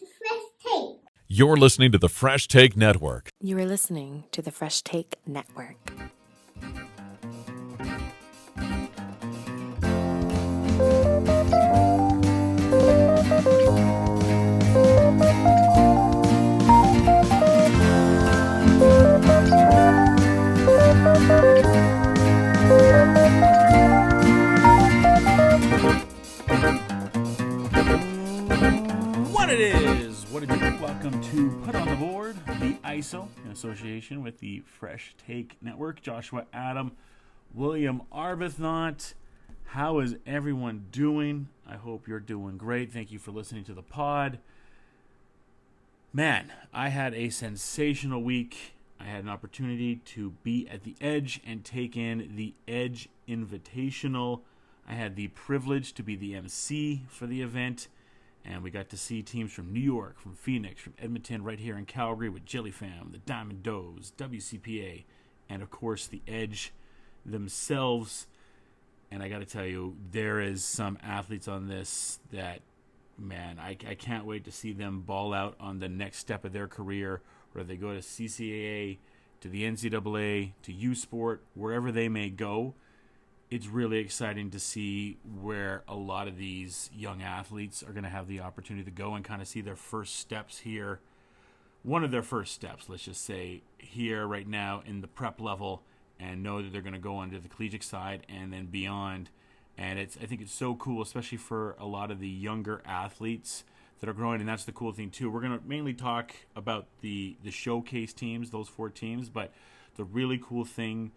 Fresh Take. You're listening to the Fresh Take Network. You are listening to the Fresh Take Network. What it is. Welcome to Put on the Board, the ISO, in association with the Fresh Take Network. Joshua Adam, William Arbuthnot. How is everyone doing? I hope you're doing great. Thank you for listening to the pod. Man, I had a sensational week. I had an opportunity to be at the Edge and take in the Edge Invitational. I had the privilege to be the MC for the event. And we got to see teams from New York, from Phoenix, from Edmonton, right here in Calgary with Jellyfam, the Diamond Does, WCPA, and of course the Edge themselves. And I got to tell you, there is some athletes on this that, man, I can't wait to see them ball out on the next step of their career, whether they go to CCAA, to the NCAA, to U Sport, wherever they may go. It's really exciting to see where a lot of these young athletes are going to have the opportunity to go and kind of see their first steps here. One of their first steps, let's just say, here right now in the prep level, and know that they're going to go onto the collegiate side and then beyond. And I think it's so cool, especially for a lot of the younger athletes that are growing. And that's the cool thing too. We're going to mainly talk about the showcase teams, those 4 teams, but the really cool thing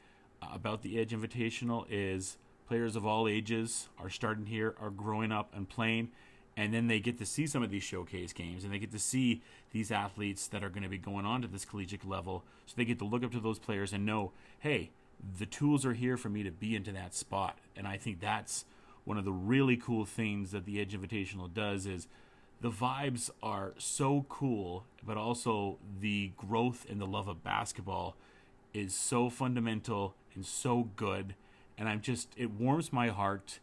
about the Edge Invitational is players of all ages are starting here, are growing up and playing, and then they get to see some of these showcase games, and they get to see these athletes that are going to be going on to this collegiate level, so they get to look up to those players and know, hey, the tools are here for me to be into that spot. And I think that's one of the really cool things that the Edge Invitational does is the vibes are so cool, but also the growth and the love of basketball is so fundamental and so good, and it warms my heart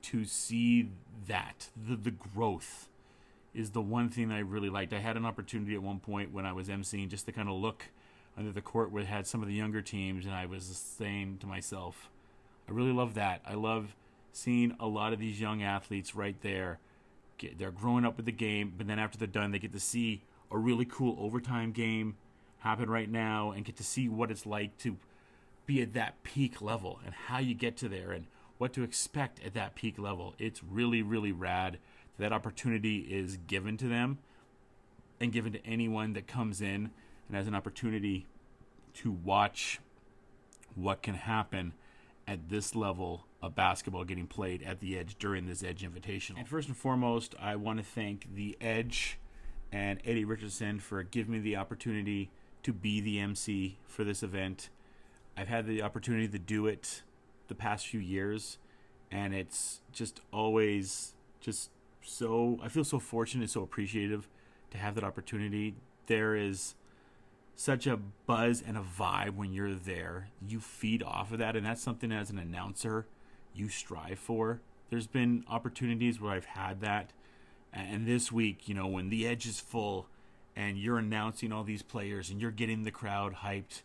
to see that the growth is the one thing I really liked. I had an opportunity at one point when I was emceeing just to kind of look under the court where it had some of the younger teams, and I was saying to myself, I really love that. I love seeing a lot of these young athletes right there. They're growing up with the game, but then after they're done, they get to see a really cool overtime game happen right now and get to see what it's like to be at that peak level and how you get to there and what to expect at that peak level. It's really, really rad. That opportunity is given to them and given to anyone that comes in and has an opportunity to watch what can happen at this level of basketball getting played at the Edge during this Edge Invitational. And first and foremost, I want to thank the Edge and Eddie Richardson for giving me the opportunity to be the MC for this event. I've had the opportunity to do it the past few years, and it's just always just so, I feel so fortunate, so appreciative to have that opportunity. There is such a buzz and a vibe when you're there. You feed off of that, and that's something as an announcer you strive for. There's been opportunities where I've had that, and this week, when the Edge is full and you're announcing all these players and you're getting the crowd hyped,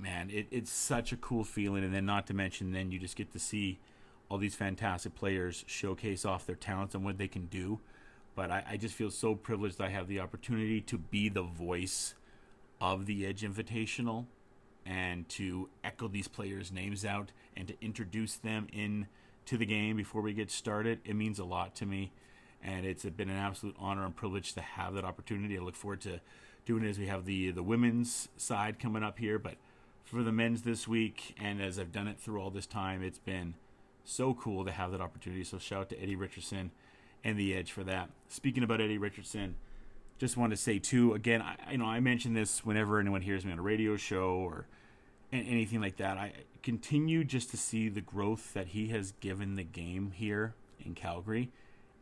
man, it's such a cool feeling. And then not to mention, then you just get to see all these fantastic players showcase off their talents and what they can do. But I just feel so privileged that I have the opportunity to be the voice of the Edge Invitational and to echo these players' names out and to introduce them into the game before we get started. It means a lot to me, and it's been an absolute honor and privilege to have that opportunity. I look forward to doing it as we have the women's side coming up here, but for the men's this week, and as I've done it through all this time, it's been so cool to have that opportunity. So shout out to Eddie Richardson and the Edge for that. Speaking about Eddie Richardson, just want to say too, again, I mention this whenever anyone hears me on a radio show or anything like that. I continue just to see the growth that he has given the game here in Calgary,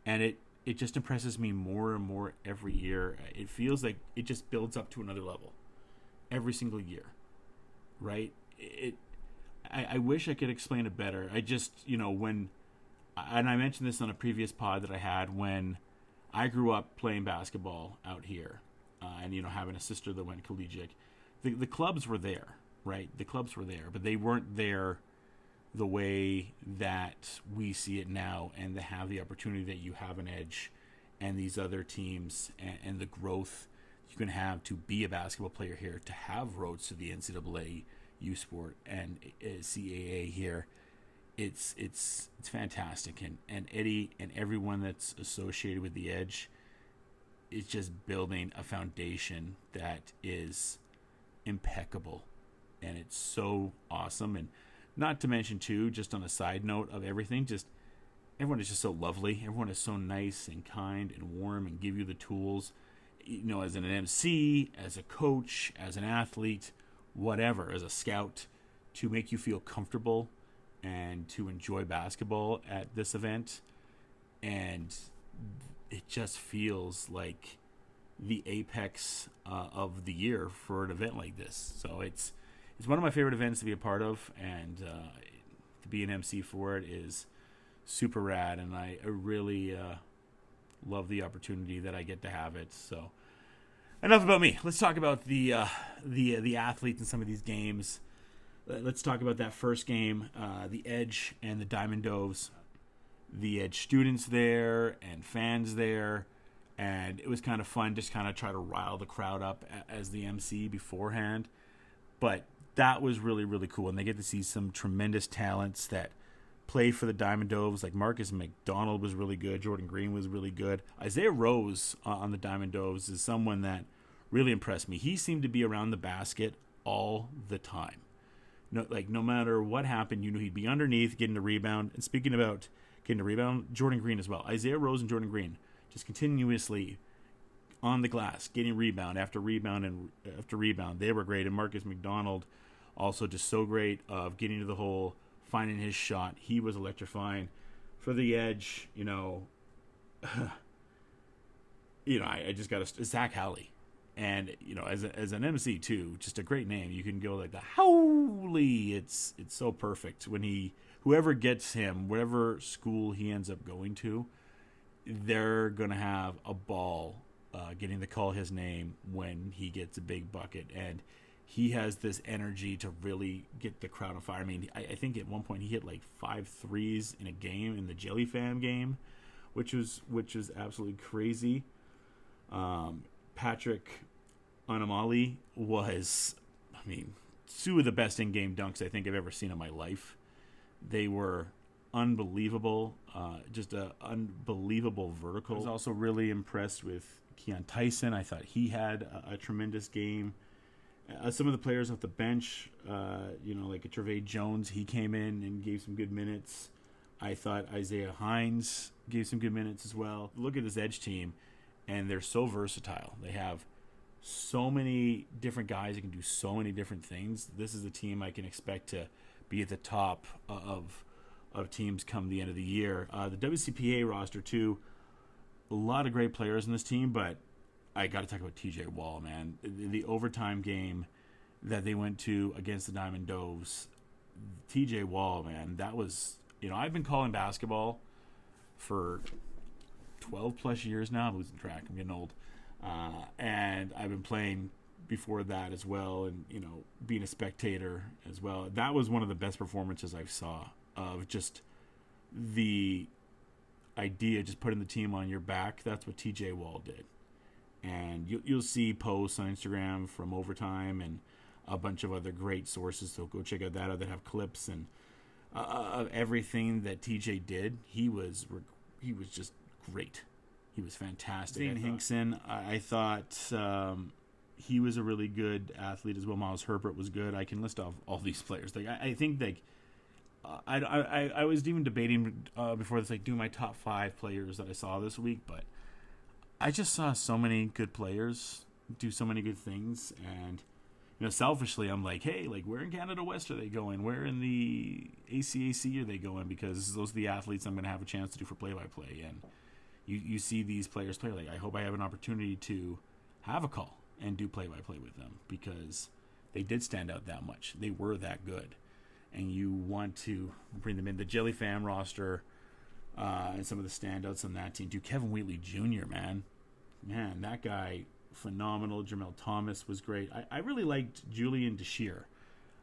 and it just impresses me more and more every year. It feels like it just builds up to another level every single year. Right? I wish I could explain it better. I just, when, and I mentioned this on a previous pod that I had, when I grew up playing basketball out here, and having a sister that went collegiate. The clubs were there, right? The clubs were there, but they weren't there the way that we see it now, and to have the opportunity that you have an edge and these other teams, and the growth you can have to be a basketball player here, to have roads to the NCAA, U Sport, and CAA here. It's fantastic, and Eddie and everyone that's associated with the Edge is just building a foundation that is impeccable, and it's so awesome. And not to mention too, just on a side note of everything, just everyone is just so lovely. Everyone is so nice and kind and warm, and give you the tools, as an MC, as a coach, as an athlete, whatever, as a scout, to make you feel comfortable and to enjoy basketball at this event. And it just feels like the apex of the year for an event like this. So it's one of my favorite events to be a part of, and to be an MC for it is super rad, and I really love the opportunity that I get to have it. So enough about me. Let's talk about the athletes in some of these games. Let's talk about that first game, the Edge and the Diamond Doves. The Edge students there and fans there, and it was kind of fun just kind of try to rile the crowd up as the MC beforehand. But that was really, really cool, and they get to see some tremendous talents that play for the Diamond Doves. Like Marcus McDonald was really good. Jordan Green was really good. Isaiah Rose on the Diamond Doves is someone that really impressed me. He seemed to be around the basket all the time. No matter what happened, he'd be underneath, getting the rebound. And speaking about getting the rebound, Jordan Green as well. Isaiah Rose and Jordan Green just continuously on the glass, getting rebound after rebound and after rebound. They were great. And Marcus McDonald also just so great of getting to the hole, finding his shot. He was electrifying. For the Edge, I just got Zach Howley. And, as an MC too, just a great name. You can go like the Howley. It's so perfect when whoever gets him, whatever school he ends up going to, they're going to have a ball getting to call his name when he gets a big bucket. And he has this energy to really get the crowd on fire. I mean, I think at one point he hit like 5 threes in a game, in the Jelly Fam game, which was absolutely crazy. Patrick Anamali was, two of the best in-game dunks I think I've ever seen in my life. They were unbelievable, just an unbelievable vertical. I was also really impressed with Keon Tyson. I thought he had a tremendous game. Some of the players off the bench, like a Trevay Jones, he came in and gave some good minutes. I thought Isaiah Hines gave some good minutes as well. Look at this Edge team, and they're so versatile. They have so many different guys that can do so many different things. This is a team I can expect to be at the top of teams come the end of the year. The WCPA roster, too, a lot of great players in this team, but I got to talk about TJ Wall, man. The overtime game that they went to against the Diamond Doves, TJ Wall, man, that was, I've been calling basketball for 12 plus years now. I'm losing track. I'm getting old. And I've been playing before that as well, and, being a spectator as well. That was one of the best performances I saw of just the idea, just putting the team on your back. That's what TJ Wall did. And you'll see posts on Instagram from overtime and a bunch of other great sources. So go check out that have clips and of everything that TJ did. He was just great. He was fantastic. Zane Hinkson, I thought he was a really good athlete as well. Miles Herbert was good. I can list off all these players. I think I was even debating before this, do my top 5 players that I saw this week, but I just saw so many good players do so many good things, and selfishly, I'm like, hey, where in Canada West are they going? Where in the ACAC are they going? Because those are the athletes I'm going to have a chance to do for play-by-play, and you see these players play. I hope I have an opportunity to have a call and do play-by-play with them, because they did stand out that much. They were that good, and you want to bring them in. The Jelly Fam roster, and some of the standouts on that team too. Kevin Wheatley Jr., man, that guy, phenomenal. Jermel Thomas was great. I really liked Julian Deshear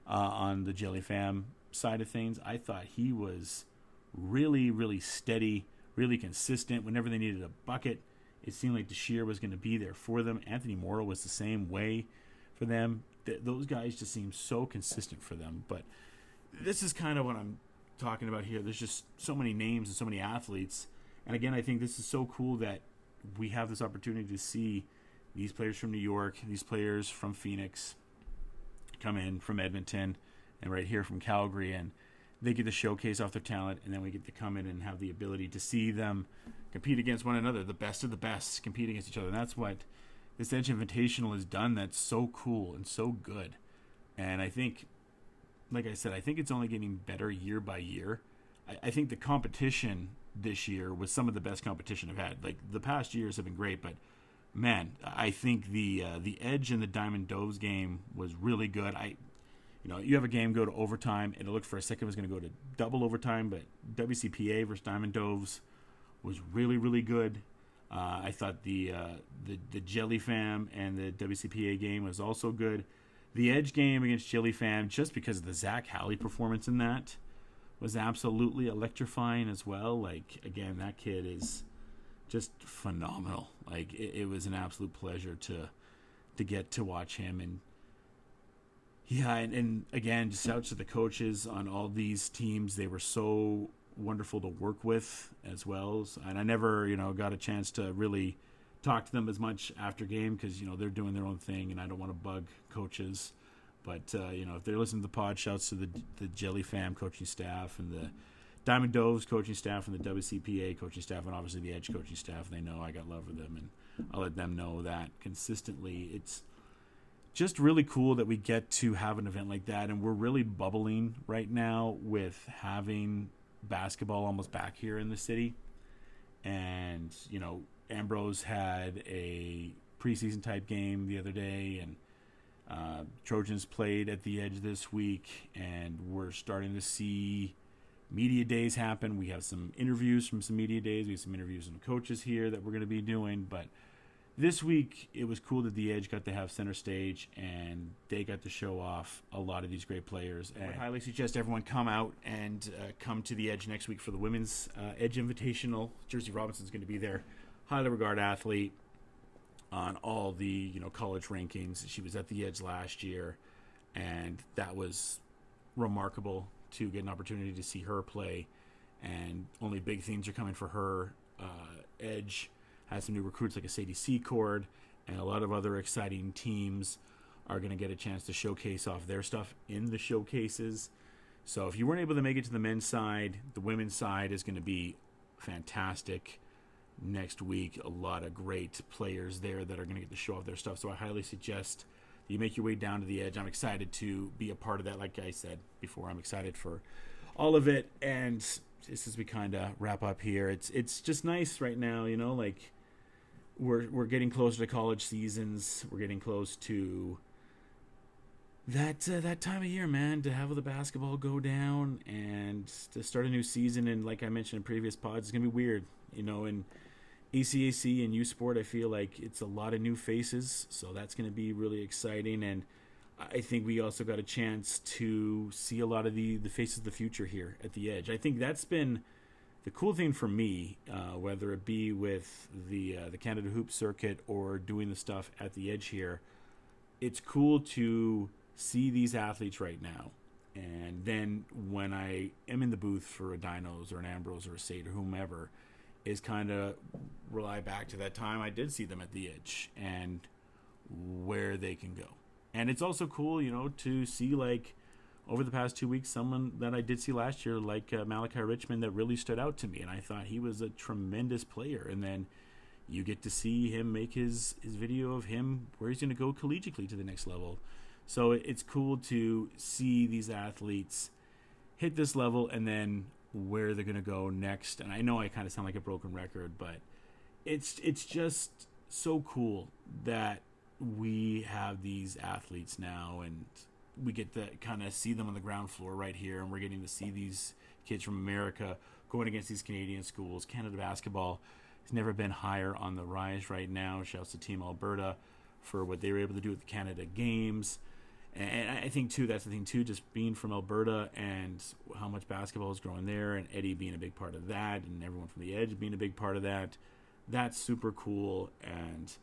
on the Jelly Fam side of things. I thought he was really, really steady, really consistent. Whenever they needed a bucket, it seemed like Deshear was going to be there for them. Anthony Morrow was the same way for them. Those guys just seem so consistent for them. But this is kind of what I'm talking about here. There's just so many names and so many athletes. And again, I think this is so cool that we have this opportunity to see these players from New York, these players from Phoenix come in from Edmonton, and right here from Calgary, and they get to showcase off their talent, and then we get to come in and have the ability to see them compete against one another, the best of the best compete against each other. And that's what this Edge Invitational has done. That's so cool and so good. And I think, like I said, I think it's only getting better year by year. I think the competition this year was some of the best competition I've had. Like, the past years have been great, but man, I think the Edge and the Diamond Doves game was really good. You have a game go to overtime, and it looked for a second it was going to go to double overtime, but WCPA versus Diamond Doves was really, really good. I thought the Jelly Fam and the WCPA game was also good. The Edge game against Jelly Fam, just because of the Zach Halley performance in that, was absolutely electrifying as well. Like, again, that kid is just phenomenal. Like, it was an absolute pleasure to get to watch him. And yeah, and again, just out to the coaches on all these teams. They were so wonderful to work with as well. And I never, got a chance to really talk to them as much after game because, they're doing their own thing and I don't want to bug coaches. But, if they're listening to the pod, shouts to the Jelly Fam coaching staff and the Diamond Doves coaching staff and the WCPA coaching staff and obviously the Edge coaching staff. They know I got love for them, and I'll let them know that consistently. It's just really cool that we get to have an event like that, and we're really bubbling right now with having basketball almost back here in the city. And, Ambrose had a preseason type game the other day, and Trojans played at the Edge this week, and we're starting to see media days happen. We have some interviews from some media days. We have some interviews from coaches here that we're going to be doing. But this week, it was cool that the Edge got to have center stage, and they got to show off a lot of these great players. And I highly suggest everyone come out and come to the Edge next week for the Women's Edge Invitational. Jersey Robinson's going to be there. Highly regarded athlete on all the college rankings. She was at the Edge last year, and that was remarkable to get an opportunity to see her play. And only big things are coming for her. Edge has some new recruits like a Sadie Secord, and a lot of other exciting teams are going to get a chance to showcase off their stuff in the showcases. So if you weren't able to make it to the men's side, the women's side is going to be fantastic next week. A lot of great players there that are going to get to show off their stuff. So I highly suggest you make your way down to the Edge. I'm excited to be a part of that. Like I said before, I'm excited for all of it. And just as we kind of wrap up here, it's just nice right now, like we're getting closer to college seasons. We're getting close to that time of year, man, to have the basketball go down and to start a new season. And like I mentioned in previous pods, it's gonna be weird, in ACAC and U Sport. I feel like it's a lot of new faces, so that's going to be really exciting. And I think we also got a chance to see a lot of the faces of the future here at the Edge. I think that's been the cool thing for me, whether it be with the Canada Hoop Circuit or doing the stuff at the Edge here. It's cool to see these athletes right now. And then when I am in the booth for a Dinos or an Ambrose or a Sade or whomever, is kind of rely back to that time I did see them at the Edge and where they can go. And it's also cool, to see, like, over the past 2 weeks, someone that I did see last year, like Malachi Richmond, that really stood out to me. And I thought he was a tremendous player. And then you get to see him make his video of him where he's going to go collegiately to the next level. So it's cool to see these athletes hit this level and then where they're going to go next. And I know I kind of sound like a broken record, but it's just so cool that we have these athletes now, and we get to kind of see them on the ground floor right here, and we're getting to see these kids from America going against these Canadian schools. Canada basketball has never been higher on the rise right now. Shouts to Team Alberta for what they were able to do at the Canada Games. And I think, too, that's the thing, too, just being from Alberta and how much basketball is growing there, and Eddie being a big part of that, and everyone from the Edge being a big part of that. That's super cool. And,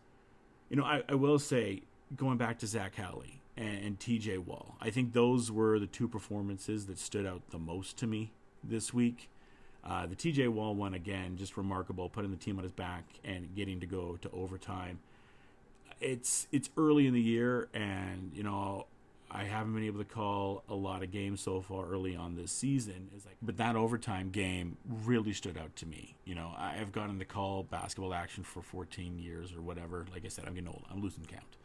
I will say, going back to Zach Howley and TJ Wall, I think those were the two performances that stood out the most to me this week. The TJ Wall one, again, just remarkable, putting the team on his back and getting to go to overtime. It's early in the year, and, I haven't been able to call a lot of games so far early on this season. But that overtime game really stood out to me. I've gotten to call basketball action for 14 years or whatever. Like I said, I'm getting old. I'm losing count.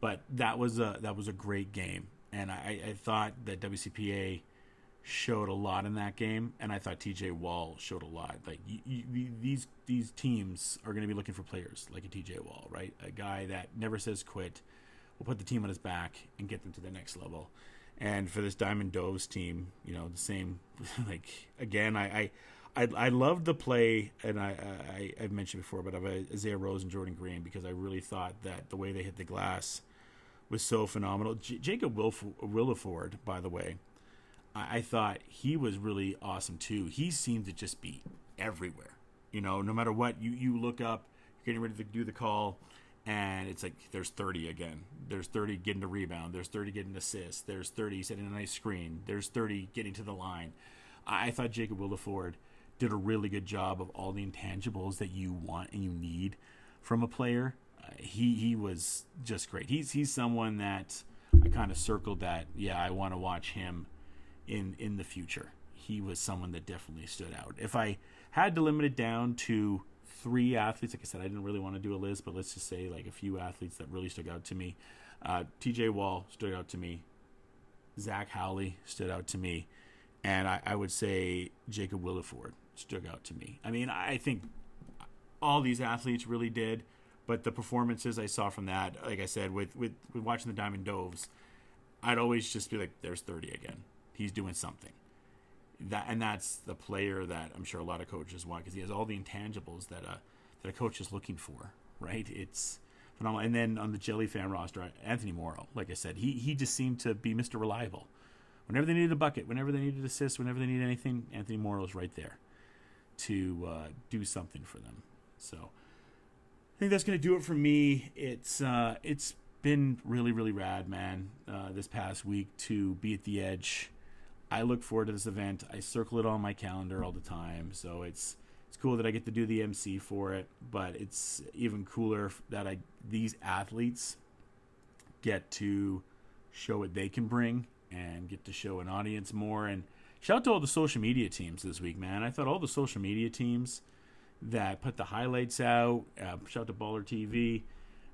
But that was a great game, and I thought that WCPA showed a lot in that game, and I thought TJ Wall showed a lot. Like these teams are going to be looking for players like a TJ Wall, right? A guy that never says quit, will put the team on his back and get them to the next level. And for this Diamond Doves team, the same. Like again, I loved the play, and I've mentioned before, but of Isaiah Rose and Jordan Green, because I really thought that the way they hit the glass was so phenomenal. Jacob Williford, by the way, I thought he was really awesome too. He seemed to just be everywhere. No matter what, you look up, you're getting ready to do the call, and it's like there's 30 again. There's 30 getting a rebound. There's 30 getting an assist. There's 30 setting a nice screen. There's 30 getting to the line. I thought Jacob Williford did a really good job of all the intangibles that you want and you need from a player. He was just great. He's someone that I kind of circled that, I want to watch him in the future. He was someone that definitely stood out. If I had to limit it down to 3 athletes, like I said, I didn't really want to do a list, but let's just say like a few athletes that really stuck out to me. TJ Wall stood out to me. Zach Howley stood out to me. And I would say Jacob Williford stood out to me. I mean, I think all these athletes really did, but the performances I saw from that, like I said, with watching the Diamond Doves, I'd always just be like, there's 30 again. He's doing something. That's the player that I'm sure a lot of coaches want, because he has all the intangibles that a coach is looking for, right? It's phenomenal. And then on the Jelly fan roster, Anthony Morrow, like I said, he just seemed to be Mr. Reliable. Whenever they needed a bucket, whenever they needed assist, whenever they needed anything, Anthony Morrow's right there to do something for them. So I think that's going to do it for me. It's been really, really rad, man, this past week to be at the Edge. I look forward to this event. I circle it on my calendar all the time, so it's cool that I get to do the MC for it, but it's even cooler that these athletes get to show what they can bring and get to show an audience more. And shout out to all the social media teams this week, man. I thought all the social media teams that put the highlights out, shout out to Baller TV,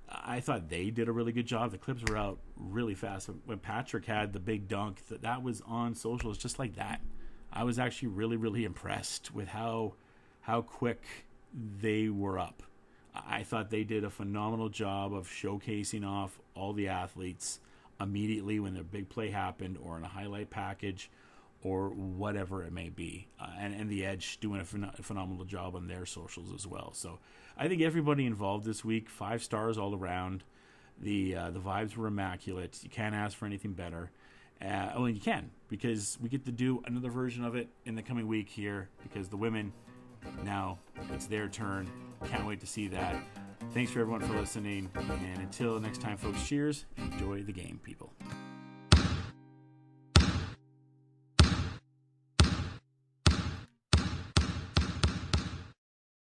I thought they did a really good job. The clips were out really fast. When Patrick had the big dunk, that was on socials just like that. I was actually really, really impressed with how quick they were up. I thought they did a phenomenal job of showcasing off all the athletes immediately when their big play happened, or in a highlight package, or whatever it may be. And the Edge doing a phenomenal job on their socials as well. So I think everybody involved this week, 5 stars all around. The vibes were immaculate. You can't ask for anything better. Well, you can, because we get to do another version of it in the coming week here, because the women, now it's their turn. Can't wait to see that. Thanks for everyone for listening. And until next time, folks, cheers. Enjoy the game, people.